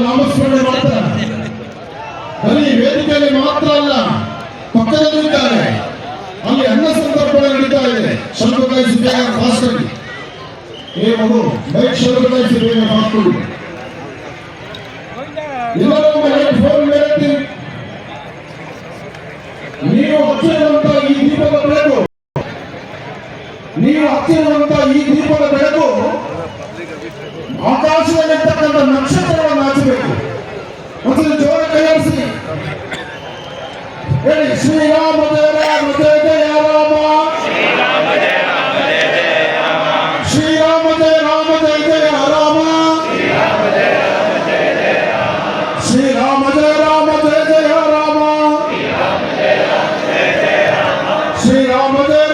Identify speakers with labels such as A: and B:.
A: ನಾಮಸ್ಮರಣೆ ಮಾಡ್ತಾರೆ. ಬರೀ ವೇದಿಕೆಯಲ್ಲಿ ಮಾತ್ರ ಅಲ್ಲ, ಪಕ್ಕದಲ್ಲಿದ್ದಾರೆ. ಅಲ್ಲಿ ಅನ್ನ ಸಂದರ್ಭಗಳು ನಡೀತಾ ಇದೆ. ಶಲ್ಕಕಾಯಿಸಿ ಬೇಗ ಫಾಸ್ಟ್ ಆಗಿ ಏ ಮಗು ಬೈಕ್ ಶಲ್ಕಕಾಯಿಸಿ ಬೇಗ ಫಾಸ್ಟ್ ಕೊಡಿ. ಎಲ್ಲರೂ ಫೋನ್ ಮೇಲೆ ನೀವು ಹಚ್ಚಿರುವಂತ ಈ ದೀಪದ ಬೆಳಕು, ನೀವು ಹಚ್ಚಿರುವಂತ ಈ ದೀಪದ ಬೆಳಕು ಆಕಾಶದಲ್ಲಿರ್ತಕ್ಕಂಥ ನಕ್ಷತ್ರಗಳನ್ನು ಹಚ್ಚಬೇಕು. ಒಂದು ಜೋರ ಕೈಯಾಡಿಸಿ ಹೇಳಿ, ಶ್ರೀರಾಮ ಜಯ ರಾಮ ಜಯ ಜಯ ರಾಮ, ಶ್ರೀರಾಮ ಜಯ ರಾಮ ಜಯ ಜಯ ರಾಮ, ಶ್ರೀರಾಮ ಜಯ ರಾಮ ಜಯ ಜಯ ರಾಮ, ಶ್ರೀರಾಮ ಜಯ ರಾಮ ಜಯ ಜಯ ರಾಮ, ಶ್ರೀರಾಮ ಜಯ ರಾಮ ಜಯ ಜಯ ರಾಮ, ಶ್ರೀರಾಮ ಜಯ